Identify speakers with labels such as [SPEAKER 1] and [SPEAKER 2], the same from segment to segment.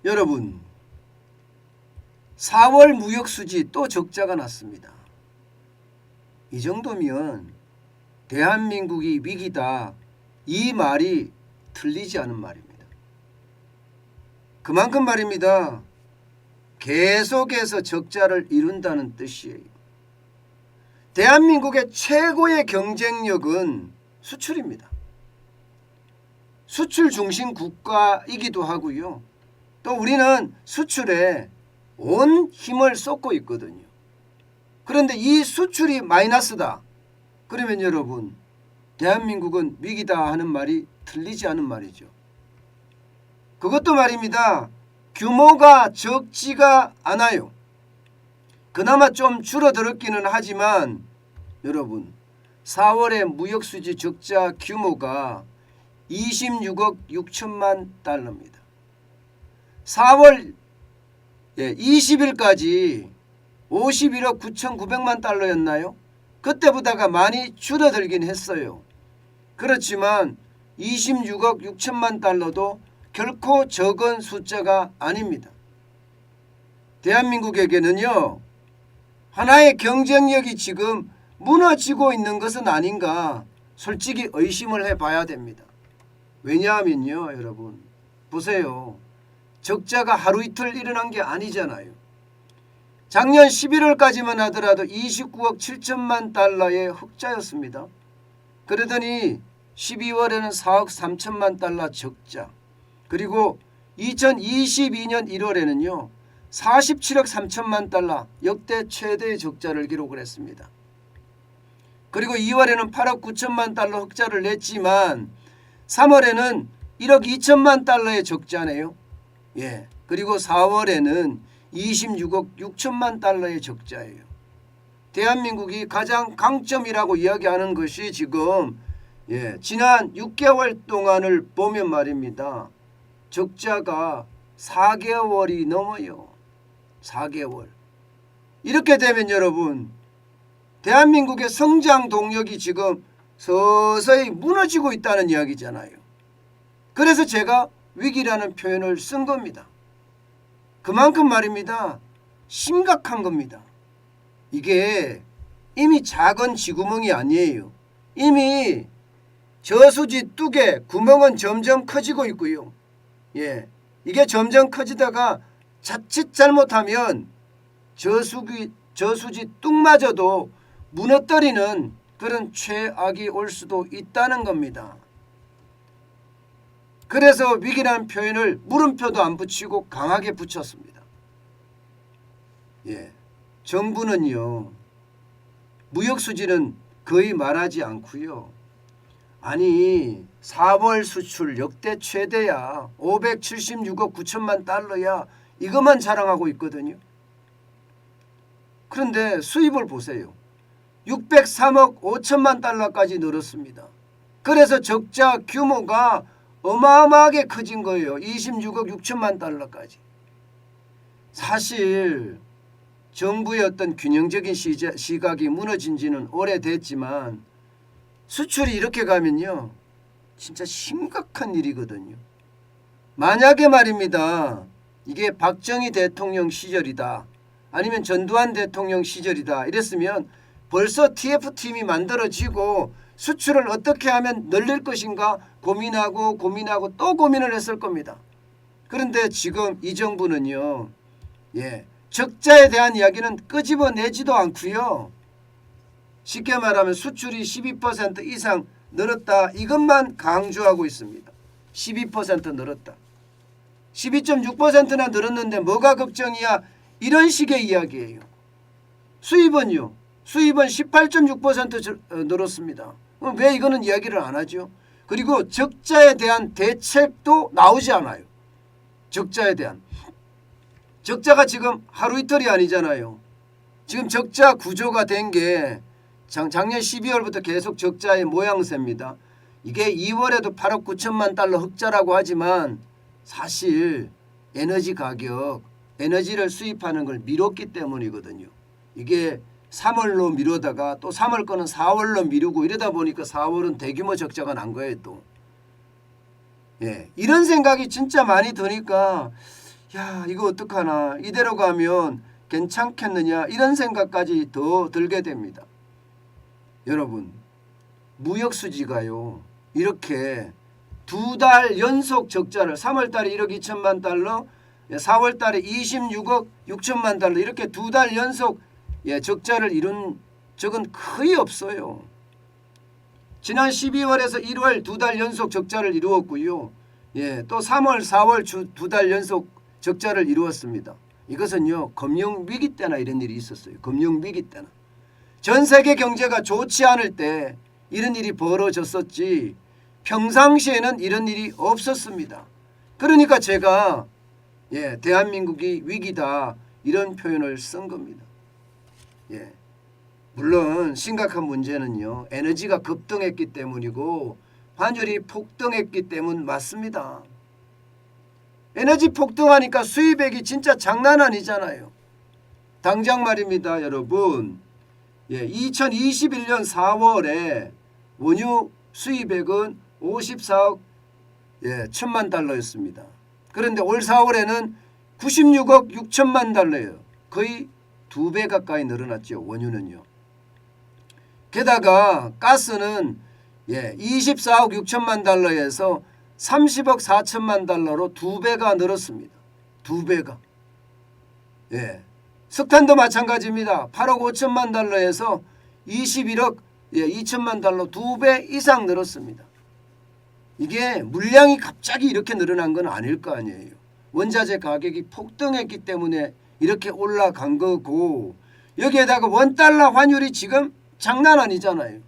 [SPEAKER 1] 여러분, 4월 무역수지 또 적자가 났습니다. 이 정도면 대한민국이 위기다, 이 말이 틀리지 않은 말입니다. 그만큼 말입니다. 계속해서 적자를 이룬다는 뜻이에요. 대한민국의 최고의 경쟁력은 수출입니다. 수출 중심 국가이기도 하고요. 또 우리는 수출에 온 힘을 쏟고 있거든요. 그런데 이 수출이 마이너스다. 그러면 여러분, 대한민국은 위기다 하는 말이 틀리지 않은 말이죠. 그것도 말입니다. 규모가 적지가 않아요. 그나마 좀 줄어들었기는 하지만 여러분, 4월의 무역수지 적자 규모가 26억 6천만 달러입니다. 4월 20일까지 51억 9,900만 달러였나요? 그때보다가 많이 줄어들긴 했어요. 그렇지만 26억 6천만 달러도 결코 적은 숫자가 아닙니다. 대한민국에게는요, 하나의 경쟁력이 지금 무너지고 있는 것은 아닌가 솔직히 의심을 해봐야 됩니다. 왜냐하면요, 여러분 보세요. 적자가 하루 이틀 일어난 게 아니잖아요. 작년 11월까지만 하더라도 29억 7천만 달러의 흑자였습니다. 그러더니 12월에는 4억 3천만 달러 적자, 그리고 2022년 1월에는요 47억 3천만 달러 역대 최대의 적자를 기록을 했습니다. 그리고 2월에는 8억 9천만 달러 흑자를 냈지만 3월에는 1억 2천만 달러의 적자네요. 그리고 4월에는 26억 6천만 달러의 적자예요. 대한민국이 가장 강점이라고 이야기하는 것이 지금 지난 6개월 동안을 보면 말입니다. 적자가 4개월이 넘어요. 4개월. 이렇게 되면 여러분, 대한민국의 성장 동력이 지금 서서히 무너지고 있다는 이야기잖아요. 그래서 제가 위기라는 표현을 쓴 겁니다. 그만큼 말입니다. 심각한 겁니다. 이게 이미 작은 쥐구멍이 아니에요. 이미 저수지 뚝에 구멍은 점점 커지고 있고요. 이게 점점 커지다가 자칫 잘못하면 저수지 뚝마저도 무너뜨리는 그런 최악이 올 수도 있다는 겁니다. 그래서 위기라는 표현을 물음표도 안 붙이고 강하게 붙였습니다. 정부는요, 무역수지는 거의 말하지 않고요. 아니 4월 수출 역대 최대야, 576억 9천만 달러야, 이것만 자랑하고 있거든요. 그런데 수입을 보세요. 603억 5천만 달러까지 늘었습니다. 그래서 적자 규모가 어마어마하게 커진 거예요. 26억 6천만 달러까지. 사실 정부의 어떤 균형적인 시각이 무너진 지는 오래됐지만 수출이 이렇게 가면요, 진짜 심각한 일이거든요. 만약에 말입니다, 이게 박정희 대통령 시절이다, 아니면 전두환 대통령 시절이다 이랬으면 벌써 TF팀이 만들어지고 수출을 어떻게 하면 늘릴 것인가 고민하고 또 고민을 했을 겁니다. 그런데 지금 이 정부는요, 적자에 대한 이야기는 끄집어내지도 않고요. 쉽게 말하면 수출이 12% 이상 늘었다, 이것만 강조하고 있습니다. 12% 늘었다. 12.6%나 늘었는데 뭐가 걱정이야, 이런 식의 이야기예요. 수입은요, 수입은 18.6% 늘었습니다. 왜 이거는 이야기를 안 하죠? 그리고 적자에 대한 대책도 나오지 않아요. 적자에 대한. 적자가 지금 하루 이틀이 아니잖아요. 지금 적자 구조가 된 게 작년 12월부터 계속 적자의 모양새입니다. 이게 2월에도 8억 9천만 달러 흑자라고 하지만 사실 에너지 가격, 에너지를 수입하는 걸 미뤘기 때문이거든요. 이게 3월로 미루다가 또 3월 거는 4월로 미루고 이러다 보니까 4월은 대규모 적자가 난 거예요 또. 이런 생각이 진짜 많이 드니까 야, 이거 어떡하나, 이대로 가면 괜찮겠느냐, 이런 생각까지 더 들게 됩니다. 여러분, 무역수지가요 이렇게 2달 연속 적자를 3월 달에 1억 2천만 달러, 4월 달에 26억 6천만 달러 이렇게 2달 연속 적자를 이룬 적은 거의 없어요. 지난 12월에서 1월 2달 연속 적자를 이루었고요. 또 3월 4월 2달 연속 적자를 이루었습니다. 이것은요 금융위기 때나 이런 일이 있었어요. 금융위기 때나. 전 세계 경제가 좋지 않을 때 이런 일이 벌어졌었지 평상시에는 이런 일이 없었습니다. 그러니까 제가 대한민국이 위기다 이런 표현을 쓴 겁니다. 물론 심각한 문제는요 에너지가 급등했기 때문이고 환율이 폭등했기 때문 맞습니다. 에너지 폭등하니까 수입액이 진짜 장난 아니잖아요. 당장 말입니다 여러분. 2021년 4월에 원유 수입액은 54억 1천만 달러였습니다. 그런데 올 4월에는 96억 6천만 달러예요. 거의 2배 가까이 늘어났죠. 원유는요. 게다가 가스는 24억 6천만 달러에서 30억 4천만 달러로 2배가 늘었습니다. 2배가. 석탄도 마찬가지입니다. 8억 5천만 달러에서 21억 2천만 달러 2배 이상 늘었습니다. 이게 물량이 갑자기 이렇게 늘어난 건 아닐 거 아니에요. 원자재 가격이 폭등했기 때문에 이렇게 올라간 거고 여기에다가 원달러 환율이 지금 장난 아니잖아요.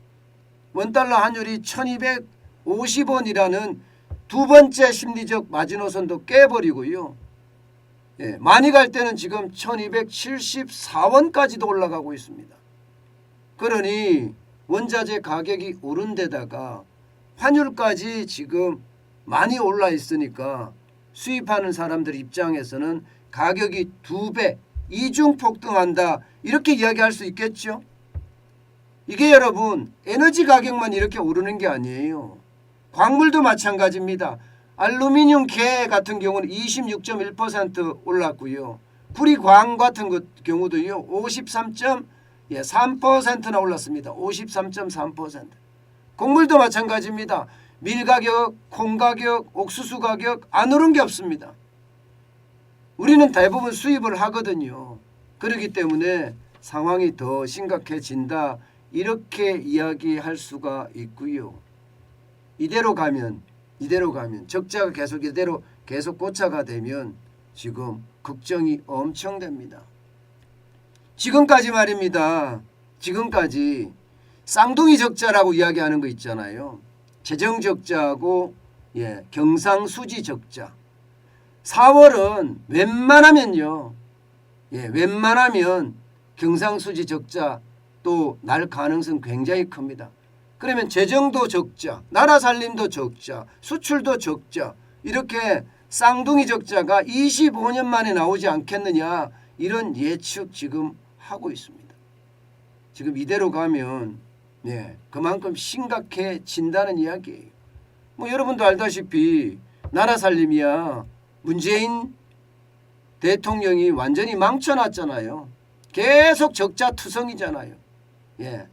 [SPEAKER 1] 원달러 환율이 1250원이라는 두 번째 심리적 마지노선도 깨버리고요. 많이 갈 때는 지금 1274원까지도 올라가고 있습니다. 그러니 원자재 가격이 오른 데다가 환율까지 지금 많이 올라 있으니까 수입하는 사람들 입장에서는 가격이 2배 이중 폭등한다 이렇게 이야기할 수 있겠죠. 이게 여러분 에너지 가격만 이렇게 오르는 게 아니에요. 광물도 마찬가지입니다. 알루미늄 개 같은 경우는 26.1% 올랐고요. 구리광 같은 경우도요 53.3%나 올랐습니다. 53.3%. 곡물도 마찬가지입니다. 밀 가격, 콩 가격, 옥수수 가격 안 오른 게 없습니다. 우리는 대부분 수입을 하거든요. 그렇기 때문에 상황이 더 심각해진다 이렇게 이야기할 수가 있고요. 이대로 가면 적자가 계속 고차가 되면 지금 걱정이 엄청 됩니다. 지금까지 말입니다. 지금까지 쌍둥이 적자라고 이야기하는 거 있잖아요. 재정 적자하고 경상수지 적자. 4월은 웬만하면 경상수지 적자 또 날 가능성 굉장히 큽니다. 그러면 재정도 적자, 나라 살림도 적자, 수출도 적자 이렇게 쌍둥이 적자가 25년 만에 나오지 않겠느냐 이런 예측 지금 하고 있습니다. 지금 이대로 가면 그만큼 심각해진다는 이야기예요. 여러분도 알다시피 나라 살림이야 문재인 대통령이 완전히 망쳐놨잖아요. 계속 적자투성이잖아요.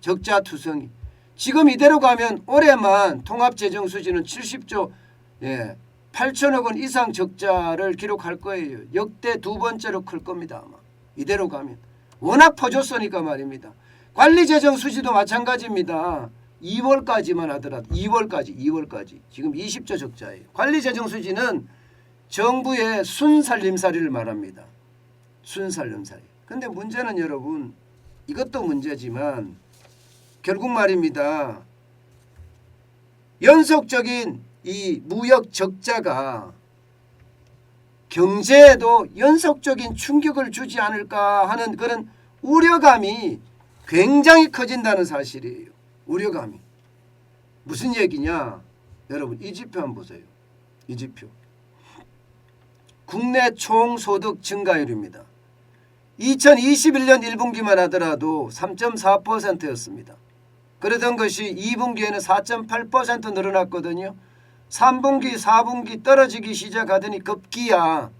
[SPEAKER 1] 적자투성이. 지금 이대로 가면 올해만 통합재정수지는 70조 8천억 원 이상 적자를 기록할 거예요. 역대 두 번째로 클 겁니다. 아마 이대로 가면. 워낙 퍼줬으니까 말입니다. 관리재정수지도 마찬가지입니다. 2월까지만 하더라도 2월까지 지금 20조 적자예요. 관리재정수지는 정부의 순살림살이를 말합니다. 순살림살이. 근데 문제는 여러분 이것도 문제지만 결국 말입니다. 연속적인 이 무역 적자가 경제에도 연속적인 충격을 주지 않을까 하는 그런 우려감이 굉장히 커진다는 사실이에요. 우려감이. 무슨 얘기냐? 여러분 이 지표 한번 보세요. 이 지표. 국내 총소득 증가율입니다. 2021년 1분기만 하더라도 3.4%였습니다. 그러던 것이 2분기에는 4.8% 늘어났거든요. 3분기, 4분기 떨어지기 시작하더니 급기야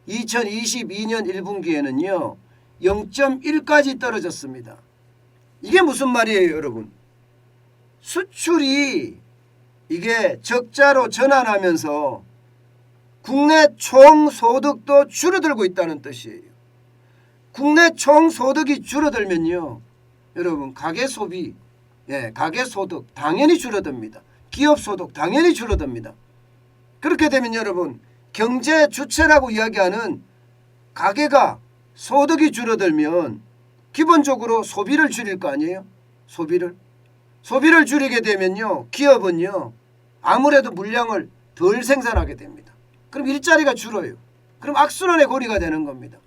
[SPEAKER 1] 2022년 1분기에는요 0.1까지 떨어졌습니다. 이게 무슨 말이에요, 여러분? 수출이 이게 적자로 전환하면서 국내 총소득도 줄어들고 있다는 뜻이에요. 국내 총소득이 줄어들면요 여러분 가계소비, 가계소득 당연히 줄어듭니다. 기업소득 당연히 줄어듭니다. 그렇게 되면 여러분 경제 주체라고 이야기하는 가계가 소득이 줄어들면 기본적으로 소비를 줄일 거 아니에요. 소비를 줄이게 되면요 기업은요 아무래도 물량을 덜 생산하게 됩니다. 그럼 일자리가 줄어요. 그럼 악순환의 고리가 되는 겁니다.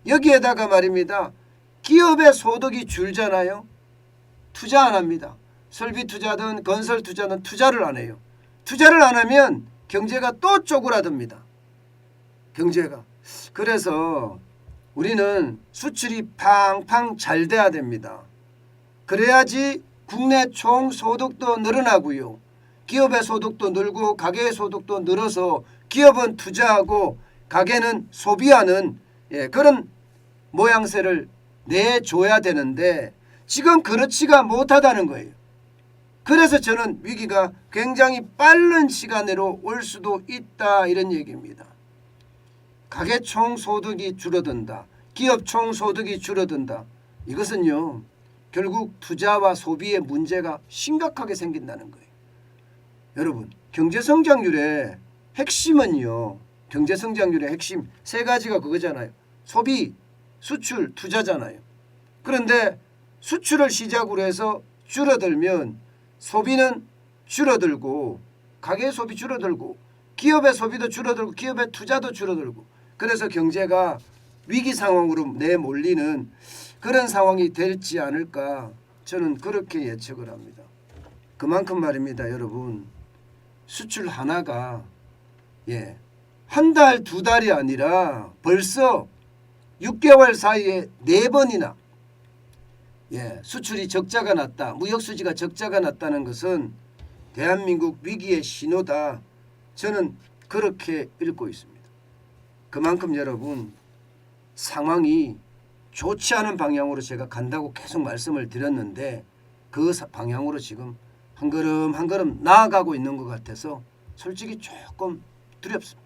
[SPEAKER 1] 여기에다가 말입니다. 기업의 소득이 줄잖아요. 투자 안 합니다. 설비 투자든 건설 투자든 투자를 안 해요. 투자를 안 하면 경제가 또 쪼그라듭니다. 경제가. 그래서 우리는 수출이 팡팡 잘 돼야 됩니다. 그래야지 국내 총소득도 늘어나고요. 기업의 소득도 늘고 가계의 소득도 늘어서 기업은 투자하고 가계는 소비하는 그런 모양새를 내줘야 되는데 지금 그렇지가 못하다는 거예요. 그래서 저는 위기가 굉장히 빠른 시간으로 올 수도 있다 이런 얘기입니다. 가계 총소득이 줄어든다. 기업 총소득이 줄어든다. 이것은요 결국 투자와 소비의 문제가 심각하게 생긴다는 거예요. 여러분 경제성장률의 핵심은요 경제성장률의 핵심 세 가지가 그거잖아요. 소비, 수출, 투자잖아요. 그런데 수출을 시작으로 해서 줄어들면 소비는 줄어들고 가계의 소비 줄어들고 기업의 소비도 줄어들고 기업의 투자도 줄어들고 그래서 경제가 위기 상황으로 내몰리는 그런 상황이 될지 않을까 저는 그렇게 예측을 합니다. 그만큼 말입니다. 여러분 수출 하나가 한 달, 두 달이 아니라 벌써 6개월 사이에 4번이나 수출이 적자가 났다. 무역수지가 적자가 났다는 것은 대한민국 위기의 신호다. 저는 그렇게 읽고 있습니다. 그만큼 여러분 상황이 좋지 않은 방향으로 제가 간다고 계속 말씀을 드렸는데 그 방향으로 지금 한 걸음 한 걸음 나아가고 있는 것 같아서 솔직히 조금 두렵습니다.